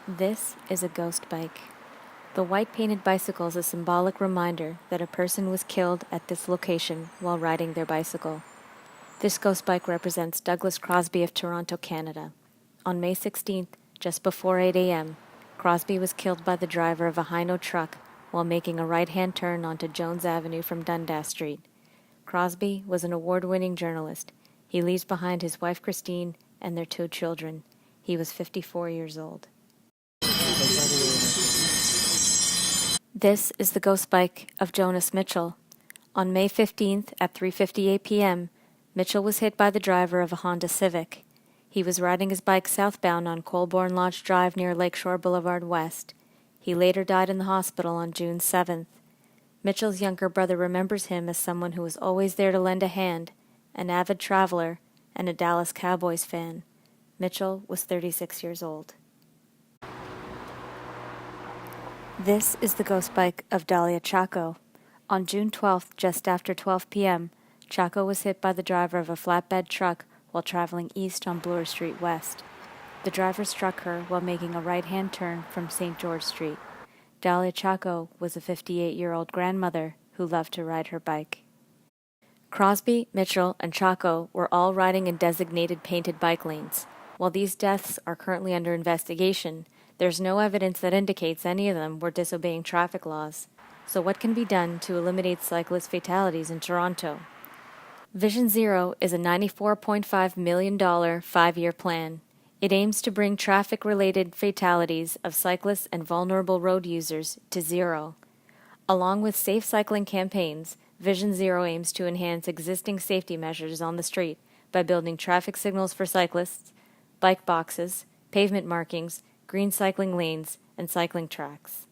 This is a ghost bike. The white painted bicycle is a symbolic reminder that a person was killed at this location while riding their bicycle. This ghost bike represents Douglas Crosby of Toronto, Canada. On May 16th, just before 8 a.m., Crosby was killed by the driver of a high-no truck while making a right-hand turn onto Jones Avenue from Dundas Street. Crosby was an award-winning journalist. He leaves behind his wife Christine and their 2 children. He was 54 years old. This is the ghost bike of Jonas Mitchell. On May 15th at 3:58 p.m., Mitchell was hit by the driver of a Honda Civic. He was riding his bike southbound on Colborne Lodge Drive near Lakeshore Boulevard West. He later died in the hospital on June 7th. Mitchell's younger brother remembers him as someone who was always there to lend a hand, an avid traveler, and a Dallas Cowboys fan. Mitchell was 36 years old. This is the ghost bike of Dalia Chaco. On June 12th, just after 12 p.m., Chaco was hit by the driver of a flatbed truck while traveling east on Bloor Street West. The driver struck her while making a right-hand turn from St. George Street. Dalia Chaco was a 58-year-old grandmother who loved to ride her bike. Crosby, Mitchell, and Chaco were all riding in designated painted bike lanes. While these deaths are currently under investigation, there's no evidence that indicates any of them were disobeying traffic laws. So what can be done to eliminate cyclist fatalities in Toronto? Vision Zero is a $94.5 million 5-year plan. It aims to bring traffic-related fatalities of cyclists and vulnerable road users to zero. Along with safe cycling campaigns, Vision Zero aims to enhance existing safety measures on the street by building traffic signals for cyclists, bike boxes, pavement markings, green cycling lanes, and cycling tracks.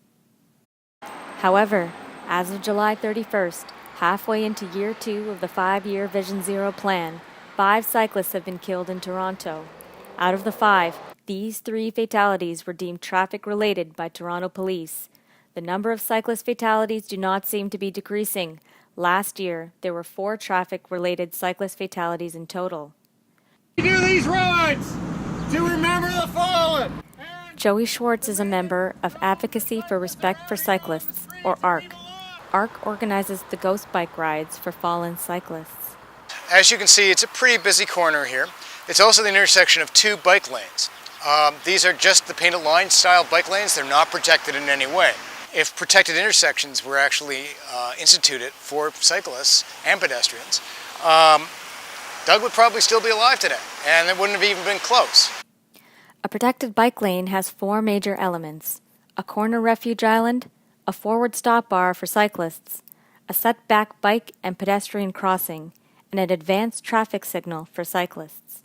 However, as of July 31st, halfway into year 2 of the 5-year Vision Zero plan, 5 cyclists have been killed in Toronto. Out of the 5, these 3 fatalities were deemed traffic-related by Toronto police. The number of cyclist fatalities do not seem to be decreasing. Last year, there were 4 traffic-related cyclist fatalities in total. We do these roads to remember the fallen. Joey Schwartz is a member of Advocacy for Respect for Cyclists, or ARC. ARC organizes the ghost bike rides for fallen cyclists. As you can see, it's a pretty busy corner here. It's also the intersection of 2 bike lanes. These are just the painted line style bike lanes. They're not protected in any way. If protected intersections were actually instituted for cyclists and pedestrians, Doug would probably still be alive today, and it wouldn't have even been close. A protected bike lane has 4 major elements: a corner refuge island, a forward stop bar for cyclists, a setback bike and pedestrian crossing, and an advanced traffic signal for cyclists.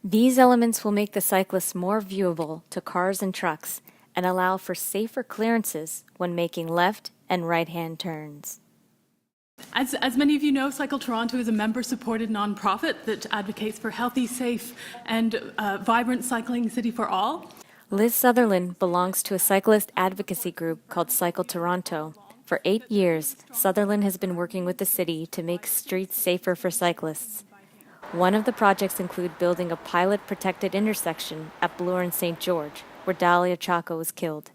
These elements will make the cyclists more viewable to cars and trucks and allow for safer clearances when making left and right-hand turns. As many of you know, Cycle Toronto is a member-supported nonprofit that advocates for healthy, safe, and vibrant cycling city for all. Liz Sutherland belongs to a cyclist advocacy group called Cycle Toronto. For 8 years, Sutherland has been working with the city to make streets safer for cyclists. One of the projects include building a pilot protected intersection at Bloor and St. George, where Dalia Chaco was killed.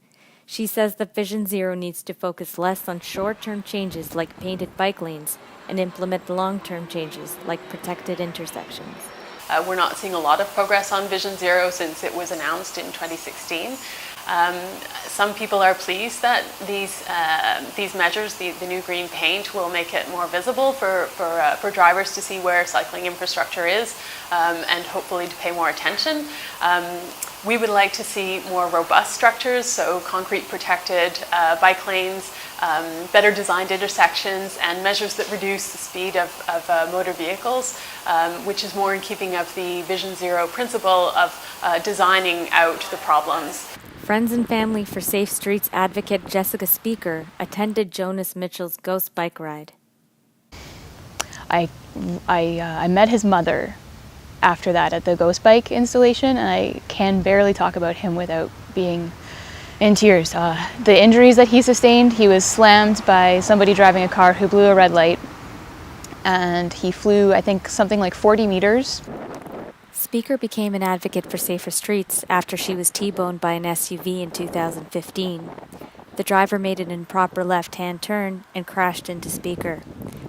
She says that Vision Zero needs to focus less on short-term changes like painted bike lanes and implement long-term changes like protected intersections. We're not seeing a lot of progress on Vision Zero since it was announced in 2016. Some people are pleased that these measures, the new green paint, will make it more visible for drivers to see where cycling infrastructure is and hopefully to pay more attention. We would like to see more robust structures, so concrete protected bike lanes, better designed intersections, and measures that reduce the speed of motor vehicles, which is more in keeping of the Vision Zero principle of designing out the problems. Friends and Family for Safe Streets advocate Jessica Speaker attended Jonas Mitchell's ghost bike ride. I met his mother after that at the ghost bike installation, and I can barely talk about him without being in tears. The injuries that he sustained, he was slammed by somebody driving a car who blew a red light, and he flew, I think, something like 40 meters. Speaker became an advocate for safer streets after she was T-boned by an SUV in 2015. The driver made an improper left-hand turn and crashed into Speaker.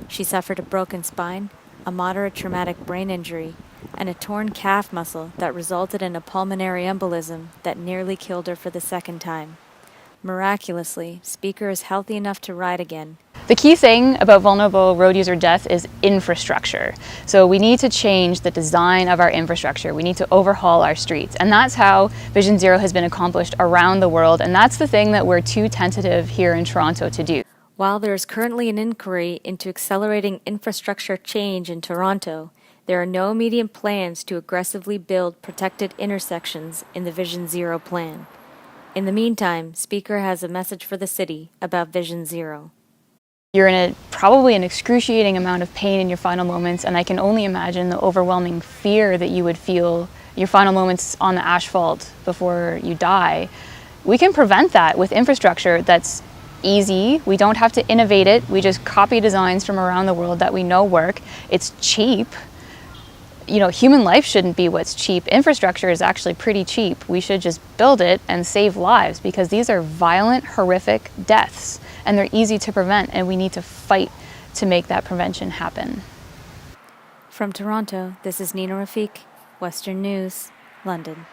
She suffered a broken spine, a moderate traumatic brain injury, and a torn calf muscle that resulted in a pulmonary embolism that nearly killed her for the second time. Miraculously, Speaker is healthy enough to ride again. The key thing about vulnerable road user death is infrastructure. So we need to change the design of our infrastructure. We need to overhaul our streets. And that's how Vision Zero has been accomplished around the world. And that's the thing that we're too tentative here in Toronto to do. While there is currently an inquiry into accelerating infrastructure change in Toronto, there are no immediate plans to aggressively build protected intersections in the Vision Zero plan. In the meantime, Speaker has a message for the city about Vision Zero. You're in probably an excruciating amount of pain in your final moments, and I can only imagine the overwhelming fear that you would feel your final moments on the asphalt before you die. We can prevent that with infrastructure that's easy. We don't have to innovate it. We just copy designs from around the world that we know work. It's cheap. You know, human life shouldn't be what's cheap. Infrastructure is actually pretty cheap. We should just build it and save lives, because these are violent, horrific deaths, and they're easy to prevent, and we need to fight to make that prevention happen. From Toronto, this is Nina Rafeek, Western News, London.